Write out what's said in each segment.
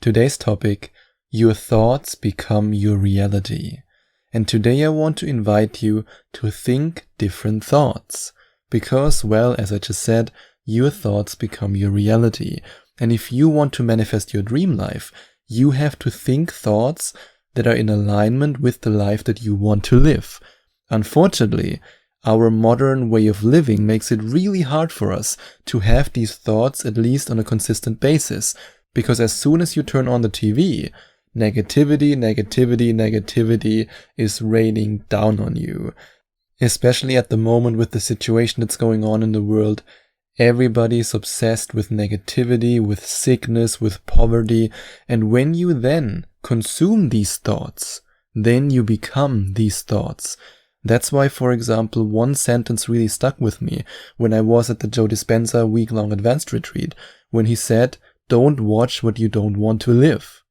Today's topic, your thoughts become your reality. And today I want to invite you to think different thoughts. Because, well, as I just said, your thoughts become your reality. And if you want to manifest your dream life, you have to think thoughts that are in alignment with the life that you want to live. Unfortunately, our modern way of living makes it really hard for us to have these thoughts at least on a consistent basis. Because as soon as you turn on the TV, negativity is raining down on you. Especially at the moment with the situation that's going on in the world, everybody's obsessed with negativity, with sickness, with poverty, and when you then consume these thoughts, then you become these thoughts. That's why, for example, one sentence really stuck with me when I was at the Joe Dispenza week-long advanced retreat, when he said, "Don't watch what you don't want to live."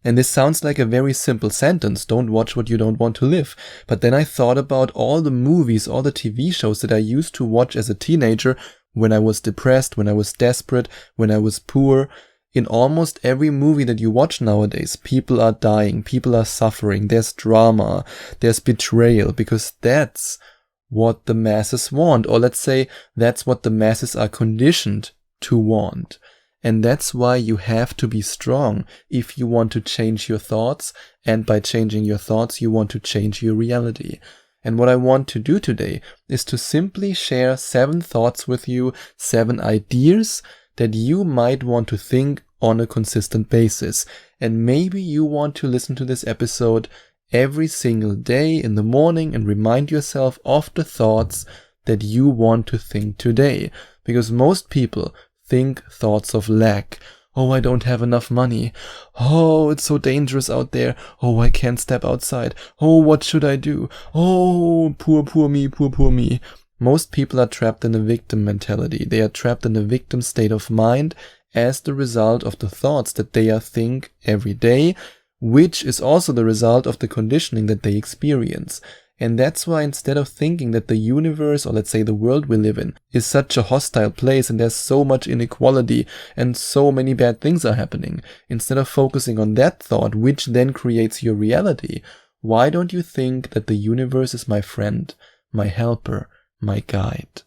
And this sounds like a very simple sentence, don't watch what you don't want to live. But then I thought about all the movies, all the TV shows that I used to watch as a teenager when I was depressed, when I was desperate, when I was poor. In almost every movie that you watch nowadays, people are dying, people are suffering, there's drama, there's betrayal, because that's what the masses want. Or let's say that's what the masses are conditioned to want. And that's why you have to be strong if you want to change your thoughts. And by changing your thoughts, you want to change your reality. And what I want to do today is to simply share 7 thoughts with you, 7 ideas that you might want to think on a consistent basis. And maybe you want to listen to this episode every single day in the morning and remind yourself of the thoughts that you want to think today. Because most people think thoughts of lack. Oh, I don't have enough money. Oh, it's so dangerous out there. Oh, I can't step outside. Oh, what should I do? Oh, poor me. Most people are trapped in a victim mentality. They are trapped in a victim state of mind as the result of the thoughts that they think every day, which is also the result of the conditioning that they experience. And that's why instead of thinking that the universe, or let's say the world we live in, is such a hostile place and there's so much inequality and so many bad things are happening, instead of focusing on that thought, which then creates your reality, why don't you think that the universe is my friend, my helper, my guide?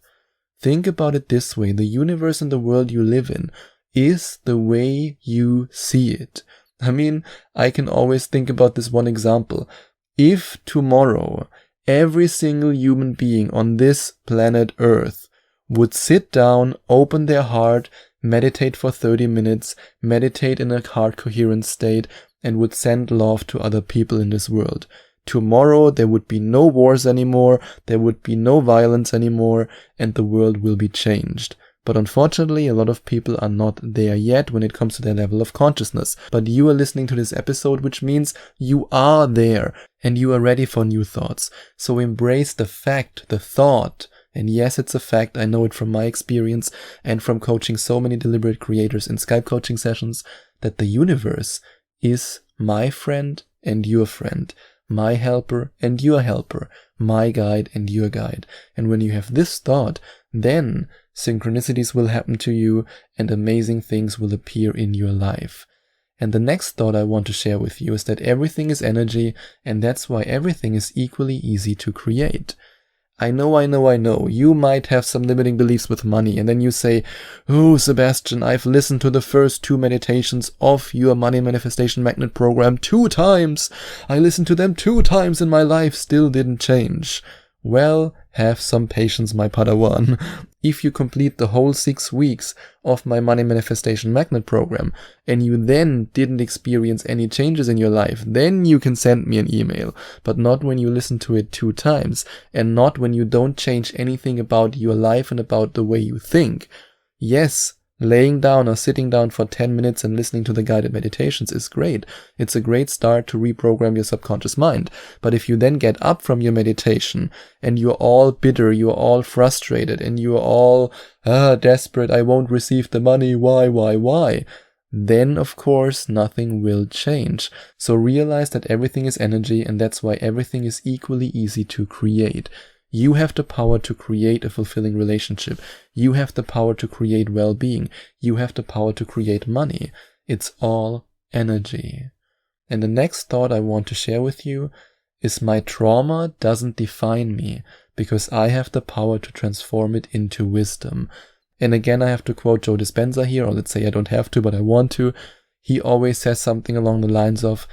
Think about it this way. The universe and the world you live in is the way you see it. I mean, I can always think about this one example. If tomorrow every single human being on this planet Earth would sit down, open their heart, meditate for 30 minutes, meditate in a heart coherent state, and would send love to other people in this world, tomorrow there would be no wars anymore, there would be no violence anymore, and the world will be changed. But unfortunately, a lot of people are not there yet when it comes to their level of consciousness. But you are listening to this episode, which means you are there and you are ready for new thoughts. So embrace the fact, the thought. And yes, it's a fact. I know it from my experience and from coaching so many deliberate creators in Skype coaching sessions, that the universe is my friend and your friend, my helper and your helper, my guide and your guide. And when you have this thought, then synchronicities will happen to you and amazing things will appear in your life. And the next thought I want to share with you is that everything is energy, and that's why everything is equally easy to create. I know, you might have some limiting beliefs with money, and then you say, "Oh, Sebastian, I've listened to the first 2 meditations of your Money Manifestation Magnet program 2 times. I listened to them 2 times and my life still didn't change." Well, have some patience, my Padawan. If you complete the whole 6 weeks of my Money Manifestation Magnet program and you then didn't experience any changes in your life, then you can send me an email. But not when you listen to it 2 times, and not when you don't change anything about your life and about the way you think. Yes, laying down or sitting down for 10 minutes and listening to the guided meditations is great. It's a great start to reprogram your subconscious mind. But if you then get up from your meditation and you're all bitter, you're all frustrated, and you're all desperate, I won't receive the money, why? Then of course nothing will change. So realize that everything is energy, and that's why everything is equally easy to create. You have the power to create a fulfilling relationship. You have the power to create well-being. You have the power to create money. It's all energy. And the next thought I want to share with you is my trauma doesn't define me because I have the power to transform it into wisdom. And again, I have to quote Joe Dispenza here, or let's say I don't have to, but I want to. He always says something along the lines of,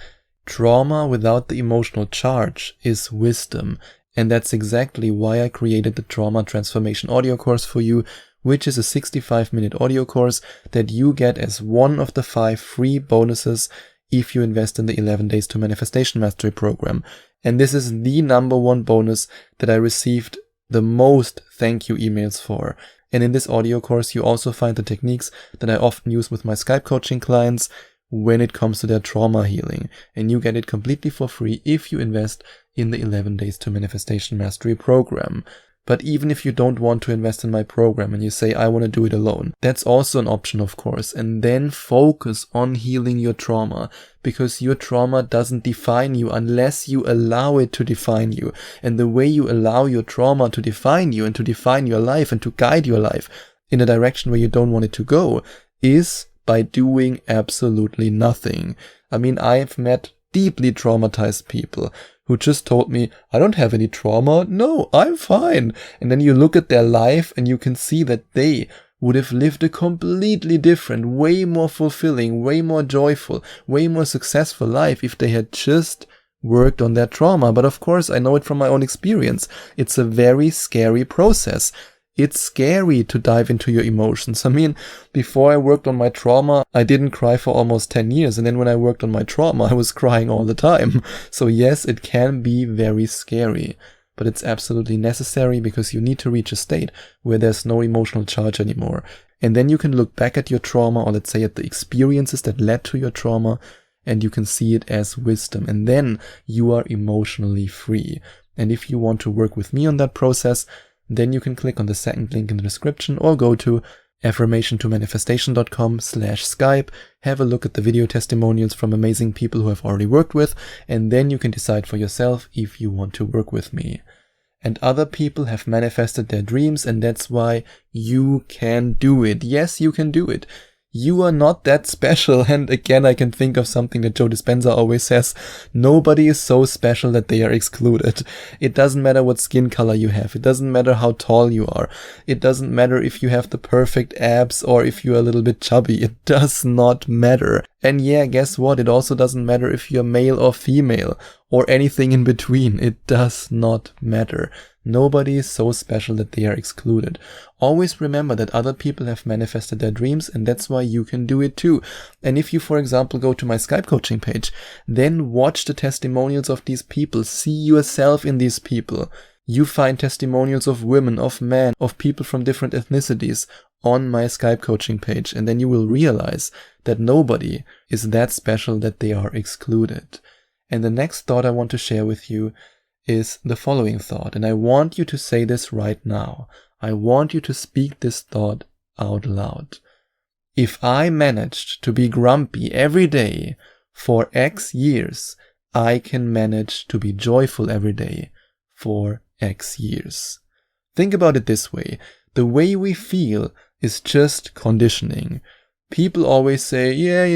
trauma without the emotional charge is wisdom. And that's exactly why I created the Trauma Transformation audio course for you, which is a 65-minute audio course that you get as one of the 5 free bonuses if you invest in the 11 Days to Manifestation Mastery program. And this is the #1 bonus that I received the most thank you emails for. And in this audio course, you also find the techniques that I often use with my Skype coaching clients when it comes to their trauma healing. And you get it completely for free if you invest in the 11 Days to Manifestation Mastery program. But even if you don't want to invest in my program and you say, I want to do it alone, that's also an option, of course. And then focus on healing your trauma, because your trauma doesn't define you unless you allow it to define you. And the way you allow your trauma to define you and to define your life and to guide your life in a direction where you don't want it to go is by doing absolutely nothing. I mean, I've met deeply traumatized people who just told me, I don't have any trauma. No, I'm fine. And then you look at their life and you can see that they would have lived a completely different, way more fulfilling, way more joyful, way more successful life if they had just worked on their trauma. But of course, I know it from my own experience. It's a very scary process. It's scary to dive into your emotions. I mean, before I worked on my trauma, I didn't cry for almost 10 years. And then when I worked on my trauma, I was crying all the time. So yes, it can be very scary, but it's absolutely necessary because you need to reach a state where there's no emotional charge anymore. And then you can look back at your trauma, or let's say at the experiences that led to your trauma, and you can see it as wisdom. And then you are emotionally free. And if you want to work with me on that process, then you can click on the second link in the description or go to affirmationtomanifestation.com/Skype, have a look at the video testimonials from amazing people who I've already worked with, and then you can decide for yourself if you want to work with me. And other people have manifested their dreams, and that's why you can do it. Yes, you can do it. You are not that special. And again, I can think of something that Joe Dispenza always says. Nobody is so special that they are excluded. It doesn't matter what skin color you have. It doesn't matter how tall you are. It doesn't matter if you have the perfect abs or if you're a little bit chubby. It does not matter. And yeah, guess what? It also doesn't matter if you're male or female or anything in between. It does not matter. Nobody is so special that they are excluded. Always remember that other people have manifested their dreams, and that's why you can do it too. And if you, for example, go to my Skype coaching page, then watch the testimonials of these people. See yourself in these people. You find testimonials of women, of men, of people from different ethnicities on my Skype coaching page, and then you will realize that nobody is that special that they are excluded. And the next thought I want to share with you is the following thought, and I want you to say this right now. I want you to speak this thought out loud. If I managed to be grumpy every day for X years, I can manage to be joyful every day for X years. Think about it this way. The way we feel is just conditioning. People always say, yeah,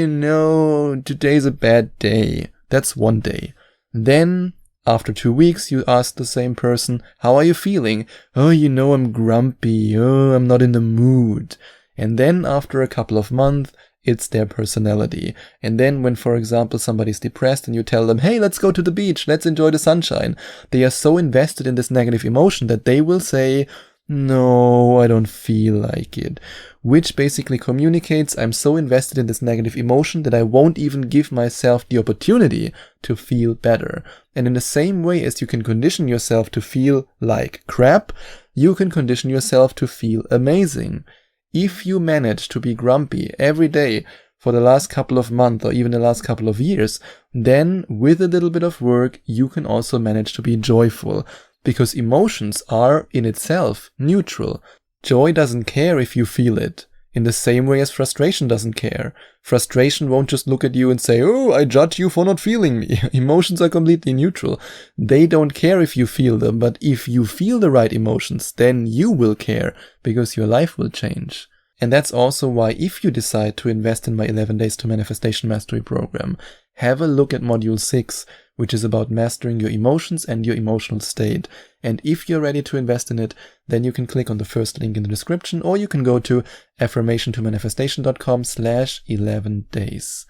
today's a bad day. That's one day. Then after 2 weeks, you ask the same person, how are you feeling? Oh, I'm grumpy. Oh, I'm not in the mood. And then after a couple of months, it's their personality. And then when, for example, somebody's depressed and you tell them, hey, let's go to the beach, let's enjoy the sunshine, they are so invested in this negative emotion that they will say, no, I don't feel like it. Which basically communicates, I'm so invested in this negative emotion that I won't even give myself the opportunity to feel better. And in the same way as you can condition yourself to feel like crap, you can condition yourself to feel amazing. If you manage to be grumpy every day for the last couple of months or even the last couple of years, then with a little bit of work, you can also manage to be joyful. Because emotions are in itself neutral. Joy doesn't care if you feel it, in the same way as frustration doesn't care. Frustration won't just look at you and say, oh, I judge you for not feeling me. Emotions are completely neutral. They don't care if you feel them, but if you feel the right emotions, then you will care, because your life will change. And that's also why, if you decide to invest in my 11 Days to Manifestation Mastery program, have a look at Module 6, which is about mastering your emotions and your emotional state. And if you're ready to invest in it, then you can click on the first link in the description, or you can go to affirmationtomanifestation.com/11 days.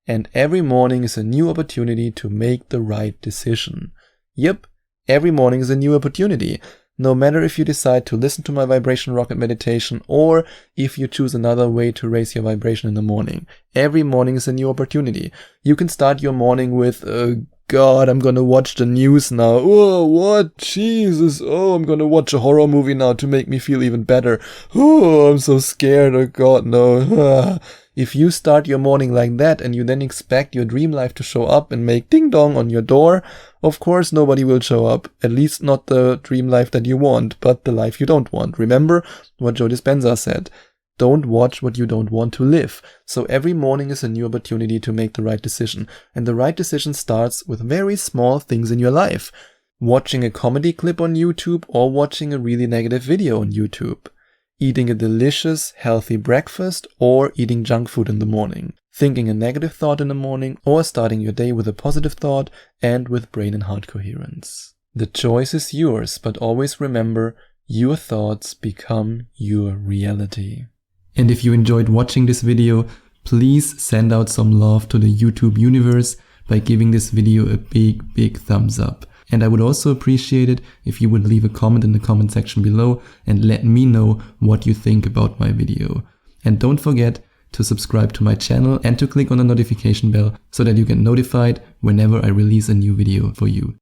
And every morning is a new opportunity to make the right decision. Yep, every morning is a new opportunity. No matter if you decide to listen to my vibration rocket meditation or if you choose another way to raise your vibration in the morning, every morning is a new opportunity. You can start your morning with, God, I'm gonna watch the news now. Oh, what? Jesus. Oh, I'm gonna watch a horror movie now to make me feel even better. Oh, I'm so scared. Oh, God, no. If you start your morning like that and you then expect your dream life to show up and make ding dong on your door, of course nobody will show up. At least not the dream life that you want, but the life you don't want. Remember what Joe Dispenza said. Don't watch what you don't want to live. So every morning is a new opportunity to make the right decision. And the right decision starts with very small things in your life. Watching a comedy clip on YouTube or watching a really negative video on YouTube. Eating a delicious, healthy breakfast or eating junk food in the morning. Thinking a negative thought in the morning or starting your day with a positive thought and with brain and heart coherence. The choice is yours, but always remember, your thoughts become your reality. And if you enjoyed watching this video, please send out some love to the YouTube universe by giving this video a big thumbs up. And I would also appreciate it if you would leave a comment in the comment section below and let me know what you think about my video. And don't forget to subscribe to my channel and to click on the notification bell so that you get notified whenever I release a new video for you.